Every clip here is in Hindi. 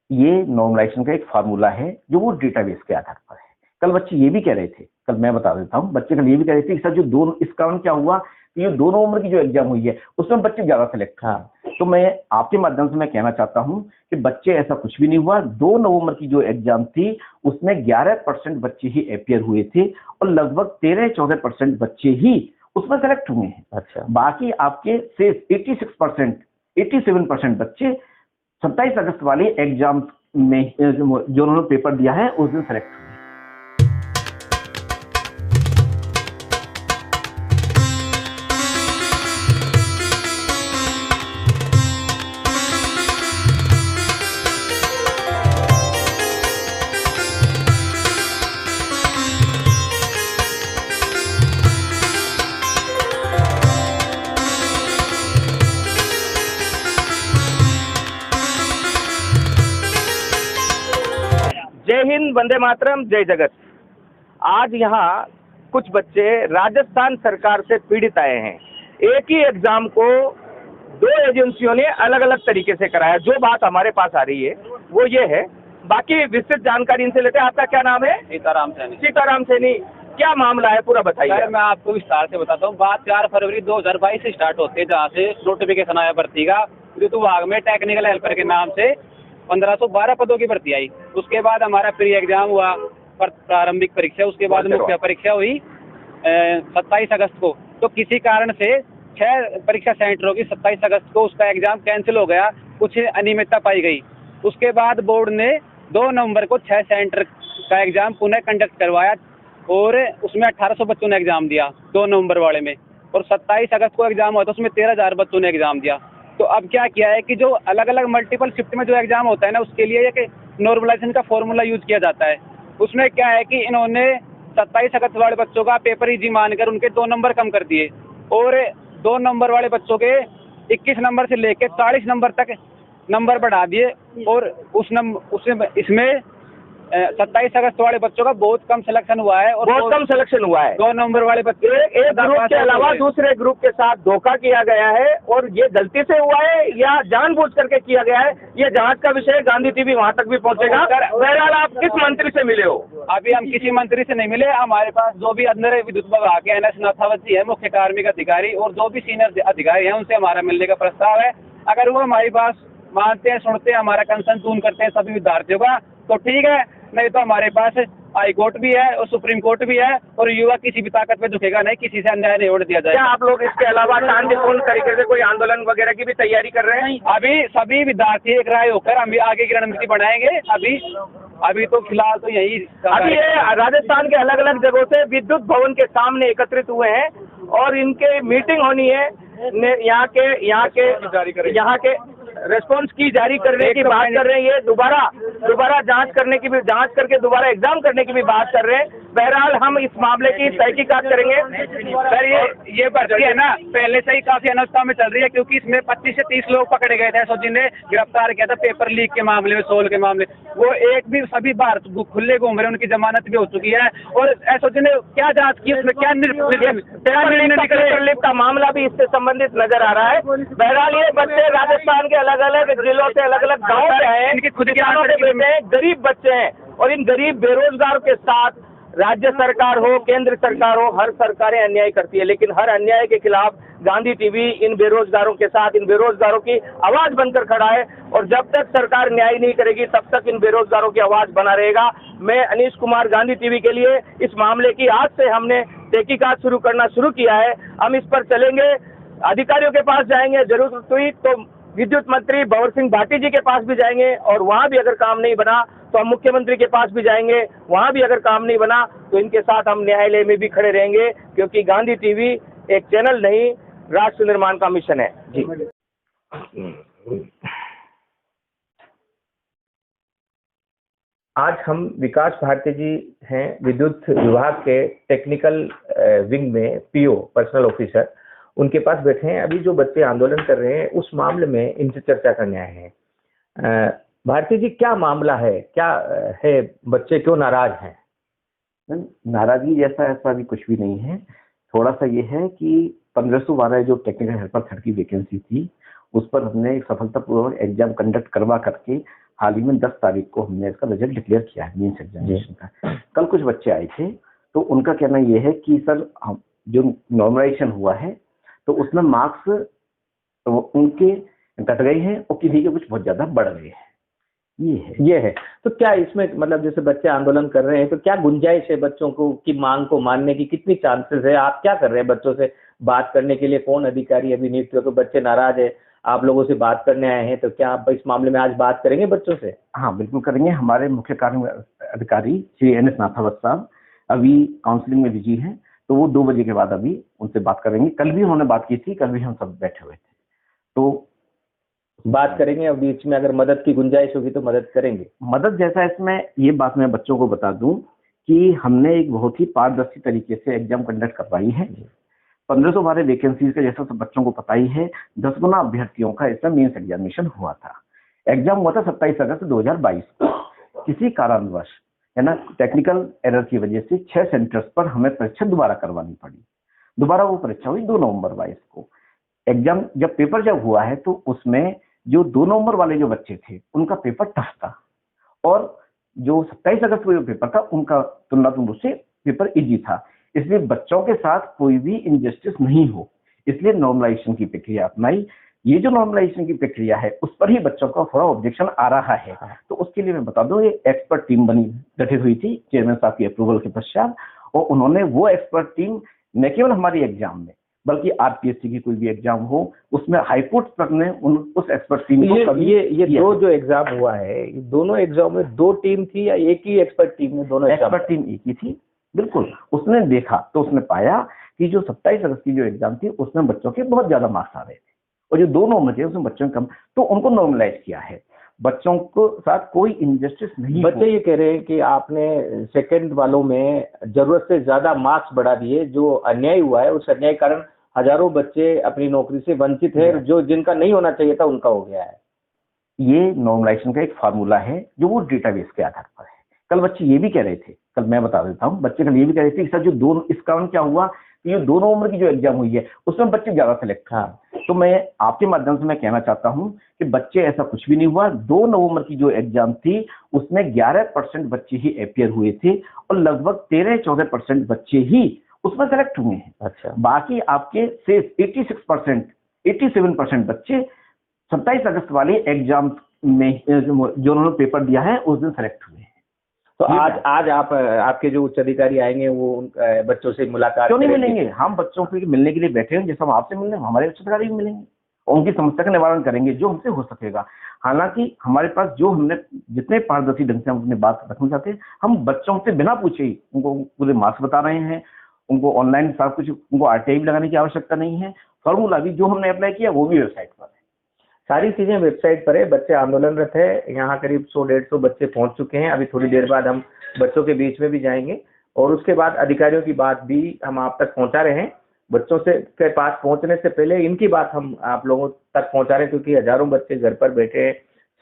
ये नॉर्मलाइजेशन का एक फार्मूला है जो वो डेटाबेस के आधार पर है। कल बच्चे ये भी कह रहे थे, कल मैं बता देता हूँ, बच्चे कल ये भी कह रहे थे कि सर जो दोनों, इस कारण क्या हुआ कि ये 2 नवंबर की जो एग्जाम हुई है उसमें बच्चे ज्यादा सेलेक्ट। हाँ, तो मैं आपके माध्यम से मैं कहना चाहता हूँ कि बच्चे ऐसा कुछ भी नहीं हुआ। 2 नवंबर की जो एग्जाम थी उसमें 11% बच्चे ही अपियर हुए थे और लगभग 13-14% बच्चे ही उसमें सेलेक्ट हुए हैं। अच्छा, बाकी आपके सिर्फ 86%, 87% बच्चे 27 अगस्त वाले एग्जाम में जो उन्होंने पेपर दिया है उस दिन सेलेक्ट हुए। जय हिंद, वंदे मातरम, जय जगत। आज यहाँ कुछ बच्चे राजस्थान सरकार से पीड़ित आए हैं। एक ही एग्जाम को 2 एजेंसियों ने अलग अलग तरीके से कराया। जो बात हमारे पास आ रही है वो ये है, बाकी विस्तृत जानकारी इनसे लेते हैं। आपका क्या नाम है? सीताराम सैनी। सीताराम सैनी, क्या मामला है पूरा बताइए। मैं आपको विस्तार से बताता हूँ। बात 4 फरवरी 2022 से स्टार्ट होती है, जहाँ से नोटिफिकेशन आया भर्ती का। ऋतु विभाग में टेक्निकल हेल्पर के नाम से 1512 पदों की भर्ती आई। उसके बाद हमारा प्री एग्जाम हुआ, प्रारंभिक परीक्षा, उसके बाद मुख्य परीक्षा हुई 27 अगस्त को। तो किसी कारण से 6 परीक्षा सेंटरों की 27 अगस्त को उसका एग्जाम कैंसिल हो गया, कुछ अनियमितता पाई गई। उसके बाद बोर्ड ने 2 नवंबर को 6 सेंटर का एग्जाम पुनः कंडक्ट करवाया और उसमें 1800 बच्चों ने एग्जाम दिया 2 नवंबर वाले में, और 27 अगस्त को एग्जाम हुआ तो उसमें 13,000 बच्चों ने एग्जाम दिया। तो अब क्या किया है कि जो अलग अलग मल्टीपल शिफ्ट में जो एग्जाम होता है ना, उसके लिए एक नॉर्मलाइजेशन का फॉर्मूला यूज किया जाता है। उसमें क्या है कि इन्होंने 27 अगस्त वाले बच्चों का पेपर इजी मानकर उनके 2 नंबर कम कर दिए और 2 नंबर वाले बच्चों के 21 नंबर से लेकर 40 नंबर तक नंबर बढ़ा दिए। और इसमें 27 अगस्त वाले बच्चों का बहुत कम सिलेक्शन हुआ है। और बहुत कम सिलेक्शन हुआ है। 2 नंबर वाले बच्चे एक ग्रुप के अलावा दूसरे ग्रुप के साथ धोखा किया गया है, और ये गलती से हुआ है या जानबूझ करके किया गया है, ये जांच का विषय है। गांधी टीवी वहां तक भी पहुंचेगा। बहरहाल, आप किस मंत्री से मिले हो? अभी हम किसी मंत्री से नहीं मिले। हमारे पास जो भी अंदर विद्युत विभाग के NS नाथावत जी है, मुख्य कार्मिक अधिकारी, और जो भी सीनियर अधिकारी हैं, उनसे हमारा मिलने का प्रस्ताव है। अगर वो हमारी बात मानते हैं, सुनते हैं, हमारा कंसर्न दूर करते हैं सभी विद्यार्थियों का, तो ठीक है, नहीं तो हमारे पास हाई कोर्ट भी है और सुप्रीम कोर्ट भी है, और युवा किसी भी ताकत पे झुकेगा नहीं, किसी से अन्याय नहीं होने दिया जाएगा। क्या आप लोग इसके अलावा शांतिपूर्ण तरीके से कोई आंदोलन वगैरह की भी तैयारी कर रहे हैं? अभी सभी विद्यार्थी एक राय होकर हम आगे की रणनीति बनाएंगे। अभी तो फिलहाल तो यही। अभी ये राजस्थान के अलग अलग जगहों से विद्युत भवन के सामने एकत्रित हुए हैं और इनके मीटिंग होनी है। यहाँ के रेस्पॉन्स की जारी करने की बात कर रहे हैं। ये दोबारा जांच करके दोबारा एग्जाम करने की भी बात कर रहे हैं। बहरहाल, हम इस मामले की तहकीकात करेंगे। सर, ये भर्ती है ना, पहले से ही काफी अनिश्चितता में चल रही है, क्योंकि इसमें 25 से 30 लोग पकड़े गए थे। एसओजी ने गिरफ्तार किया था पेपर लीक के मामले में, सोल के मामले। वो एक भी, सभी बाहर खुले घूम रहे, उनकी जमानत भी हो चुकी है। और एसओजी ने क्या जांच की, उसमें क्या निर्णय निकले का मामला भी इससे संबंधित नजर आ रहा है। बहरहाल, ये बच्चे राजस्थान के अलग अलग जिलों से, अलग अलग गाँव से आए हैं, इनकी खुद की गरीब बच्चे हैं, और इन गरीब बेरोजगारों के साथ राज्य सरकार हो, केंद्र सरकार हो, हर सरकारें अन्याय करती है, लेकिन हर अन्याय के खिलाफ गांधी टीवी इन बेरोजगारों के साथ, इन बेरोजगारों की आवाज बनकर खड़ा है। और जब तक सरकार न्याय नहीं करेगी, तब तक इन बेरोजगारों की आवाज बना रहेगा। मैं अनीश कुमार, गांधी टीवी के लिए इस मामले की आज से हमने तहकीकात शुरू किया है। हम इस पर चलेंगे, अधिकारियों के पास जाएंगे, जरूरत हुई तो विद्युत मंत्री भंवर सिंह भाटी जी के पास भी जाएंगे, और वहां भी अगर काम नहीं बना तो हम मुख्यमंत्री के पास भी जाएंगे। वहां भी अगर काम नहीं बना तो इनके साथ हम न्यायालय में भी खड़े रहेंगे, क्योंकि गांधी टीवी एक चैनल नहीं, राष्ट्र निर्माण का मिशन है। जी, आज हम विकास भारती जी हैं, विद्युत विभाग के टेक्निकल विंग में PO, पर्सनल ऑफिसर, उनके पास बैठे हैं। अभी जो बच्चे आंदोलन कर रहे हैं उस मामले में इनसे चर्चा करने आए हैं। भारती जी, क्या मामला है, क्या है, बच्चे क्यों नाराज हैं? नाराजगी जैसा ऐसा भी कुछ भी नहीं है। थोड़ा सा ये है कि 1512 जो टेक्निकल हेल्पर 3rd की वैकेंसी थी, उस पर हमने सफलतापूर्वक एग्जाम कंडक्ट करवा करके हाल ही में 10 तारीख को हमने इसका रिजल्ट डिक्लेयर किया है मेंस एग्जामिनेशन का। कल कुछ बच्चे आए थे तो उनका कहना ये है कि सर हम जो नॉर्मलाइजेशन हुआ है तो उसमें मार्क्स उनके घट गए हैं और किसी के कुछ बहुत ज्यादा बढ़ गए हैं। ये है। तो क्या इसमें मतलब जैसे बच्चे आंदोलन कर रहे हैं तो क्या गुंजाइश है बच्चों को की मांग को मानने की, कितनी चांसेस है? आप क्या कर रहे हैं बच्चों से बात करने के लिए? कौन अधिकारी अभी नियुक्त हो? तो बच्चे नाराज है, आप लोगों से बात करने आए हैं, तो क्या आप इस मामले में आज बात करेंगे बच्चों से? हाँ बिल्कुल करेंगे। हमारे मुख्य कार्य अधिकारी श्री NS नाथावत साहब अभी काउंसलिंग में बिजी हैं, तो वो 2 बजे के बाद अभी उनसे बात करेंगे। कल भी उन्होंने बात की थी, कल भी हम सब बैठे हुए थे, तो बात करेंगे और बीच में अगर मदद की गुंजाइश होगी तो मदद करेंगे। मदद जैसा इसमें ये बात मैं बच्चों को बता दूं कि हमने एक बहुत ही पारदर्शी तरीके से एग्जाम कंडक्ट करवाई है। 1512 वैकेंसीज का जैसा सब बच्चों को पता ही है, 10 गुना अभ्यर्थियों का इसमें मेंस एग्जामिनेशन हुआ था। एग्जाम हुआ था 27 अगस्त 2022 को। किसी कारणवश है ना टेक्निकल एरर की वजह से 6 सेंटर्स पर हमें परीक्षा दोबारा करवानी पड़ी। दोबारा वो परीक्षा हुई 2 नवंबर 22 को। एग्जाम जब हुआ है तो उसमें जो 2 नवंबर वाले जो बच्चे थे उनका पेपर टफ था और जो 27 अगस्त को जो पेपर था उनका तुलनात्मक रूप से पेपर इजी था। इसलिए बच्चों के साथ कोई भी इनजस्टिस नहीं हो, इसलिए नॉर्मलाइजेशन की प्रक्रिया अपनाई। ये जो नॉर्मलाइजेशन की प्रक्रिया है उस पर ही बच्चों का थोड़ा ऑब्जेक्शन आ रहा है। तो उसके लिए मैं बता दूं ये एक्सपर्ट टीम गठित हुई थी चेयरमैन साहब की अप्रूवल के पश्चात, और उन्होंने वो एक्सपर्ट टीम न केवल हमारी एग्जाम में बल्कि RPSC की कोई भी एग्जाम हो उसमें हाईकोर्ट तक ने उस एक्सपर्ट टीम को ये दो जो एग्जाम हुआ है, दोनों एग्जाम में 2 टीम थी या एक ही एक्सपर्ट टीम में? दोनों एक्सपर्ट टीम एक ही थी। बिल्कुल, उसने देखा तो उसने पाया कि जो 27 अगस्त की जो एग्जाम थी उसमें बच्चों के बहुत ज्यादा मार्क्स आ रहे थे और जो 2 नवंबर थे उसमें बच्चों कम, तो उनको नॉर्मलाइज किया है। बच्चों को साथ कोई इनजस्टिस नहीं। बच्चे ये कह रहे हैं कि आपने सेकंड वालों में जरूरत से ज्यादा मार्क्स बढ़ा दिए, जो अन्याय हुआ है उस अन्याय कारण हजारों बच्चे अपनी नौकरी से वंचित है, जो जिनका नहीं होना चाहिए था उनका हो गया है। ये नॉर्मलाइजेशन का एक फार्मूला है जो वो डेटाबेस के आधार पर है। कल बच्चे ये भी कह रहे थे, कल मैं बता देता हूँ, बच्चे कल ये भी कह रहे थे कि सर जो 2 इस कारण क्या हुआ कि ये 2 नवंबर की जो एग्जाम हुई है उसमें बच्चे ज्यादा सेलेक्ट। हाँ, तो मैं आपके माध्यम से मैं कहना चाहता हूँ कि बच्चे ऐसा कुछ भी नहीं हुआ। 2 नवंबर की जो एग्जाम थी उसमें 11% बच्चे ही अपियर हुए थे और लगभग 13-14% बच्चे ही उसमें सेलेक्ट हुए हैं। अच्छा, बाकी आपके सिर्फ 87% बच्चे 27 अगस्त वाले एग्जाम में जो उन्होंने पेपर दिया है उस दिन सेलेक्ट हुए हैं। तो आज आप आपके जो उच्च अधिकारी आएंगे वो बच्चों से मुलाकात क्यों नहीं मिलेंगे? हम बच्चों को मिलने के लिए बैठे हैं, जैसे हम आपसे मिलने हमारे उच्च अधिकारी भी मिलेंगे और उनकी समस्या का निवारण करेंगे जो हमसे हो सकेगा। हालांकि हमारे पास जो हमने जितने पारदर्शी ढंग से हम अपनी बात रखना चाहते हैं, हम बच्चों से बिना पूछे ही उनको पूरे मार्क्स बता रहे हैं। उनको ऑनलाइन सब कुछ, उनको RTI भी लगाने की आवश्यकता नहीं है। फॉर्मूला भी जो हमने अप्लाई किया वो भी वेबसाइट पर है, सारी चीजें वेबसाइट पर है। बच्चे आंदोलनरत है, यहाँ करीब 100-150 बच्चे पहुंच चुके हैं। अभी थोड़ी देर बाद हम बच्चों के बीच में भी जाएंगे और उसके बाद अधिकारियों की बात भी हम आप तक पहुंचा रहे हैं। बच्चों से के पास पहुंचने से पहले इनकी बात हम आप लोगों तक पहुंचा रहे हैं, क्योंकि हजारों बच्चे घर पर बैठे हैं,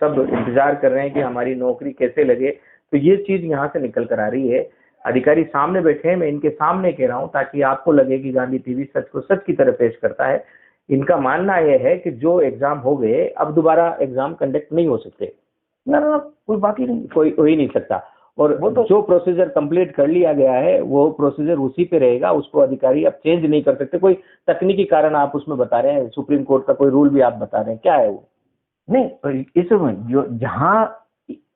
सब इंतजार कर रहे हैं कि हमारी नौकरी कैसे लगे। तो ये चीज यहाँ से निकल कर आ रही है। अधिकारी सामने बैठे हैं, मैं इनके सामने कह रहा हूँ ताकि आपको लगे कि गांधी टीवी सच को सच की तरह पेश करता है। इनका मानना यह है कि जो एग्जाम हो गए अब दोबारा एग्जाम कंडक्ट नहीं हो सकते। ना कोई बात ही नहीं, कोई हो ही नहीं सकता। और वो तो जो प्रोसीजर कंप्लीट कर लिया गया है वो प्रोसीजर उसी पे रहेगा, उसको अधिकारी अब चेंज नहीं कर सकते। कोई तकनीकी कारण आप उसमें बता रहे हैं, सुप्रीम कोर्ट का कोई रूल भी आप बता रहे हैं, क्या है वो? नहीं, इसमें जो जहां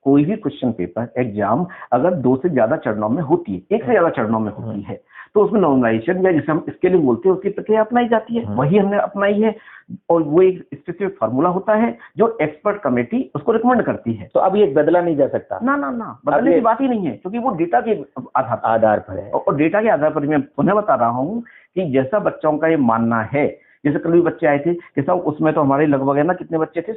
कोई भी क्वेश्चन पेपर एग्जाम अगर 2 से ज्यादा चरणों में होती है, 1 से ज्यादा चरणों में होती है, तो उसमें नॉर्मलाइजेशन या जिसे हम स्केलिंग बोलते हैं उसकी प्रक्रिया अपनाई जाती है। वही हमने अपनाई है और वो एक स्पेसिफिक फार्मूला होता है जो एक्सपर्ट कमेटी उसको रिकमेंड करती है। तो अब ये बदला नहीं जा सकता? ना, बदलने की बात ही नहीं है, क्योंकि वो डेटा के आधार पर है। और डेटा के आधार पर मैं पुनः बता रहा हूँ कि जैसा बच्चों का ये मानना है, जैसे कल भी बच्चे आए थे कि साहब उसमें तो हमारे लगभग है ना कितने बच्चे थे,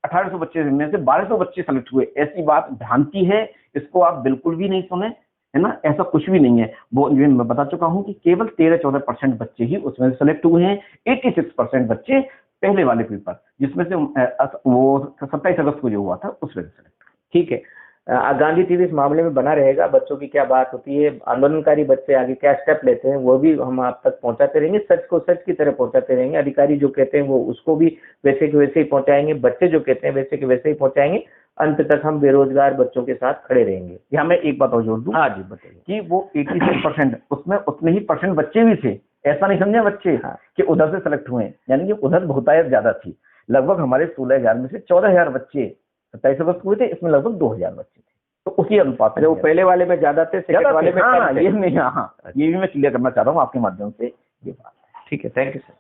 1800 बच्चे में से 1200 बच्चे सेलेक्ट हुए। ऐसी बात भ्रांति है, इसको आप बिल्कुल भी नहीं सुने, है ना, ऐसा कुछ भी नहीं है। वो मैं बता चुका हूं कि केवल 13-14% बच्चे ही उसमें सेलेक्ट हुए हैं। 86% बच्चे पहले वाले पेपर जिसमें से वो 27 अगस्त को जो हुआ था उसमें सेलेक्ट। ठीक है, गांधी टीवी इस मामले में बना रहेगा। बच्चों की क्या बात होती है, आंदोलनकारी बच्चे आगे क्या स्टेप लेते हैं, वो भी हम आप तक पहुंचाते रहेंगे। सच को सच की तरह पहुंचाते रहेंगे। अधिकारी जो कहते हैं वो उसको भी वैसे के वैसे ही पहुंचाएंगे, बच्चे जो कहते हैं वैसे के वैसे ही पहुंचाएंगे। अंत तक हम बेरोजगार बच्चों के साथ खड़े रहेंगे। यहाँ मैं एक बात और जोड़ दूं। हाँ जी बताइए। कि वो 86% उसमें उतने ही परसेंट बच्चे भी थे। ऐसा नहीं समझे बच्चे कि उधर से सेलेक्ट हुए हैं, यानी कि उधर बहुतायत ज्यादा थी। लगभग हमारे 16,000 में से 14,000 बच्चे 27 अगस्त हुए थे, इसमें लगभग 2,000 बच्चे थे। तो उसी अनुपात में वो पहले वाले में ज्यादा थे, सेकंड वाले में कम थे। ये भी मैं क्लियर करना चाह रहा हूँ आपके माध्यम से ये बात। ठीक है, थैंक यू सर।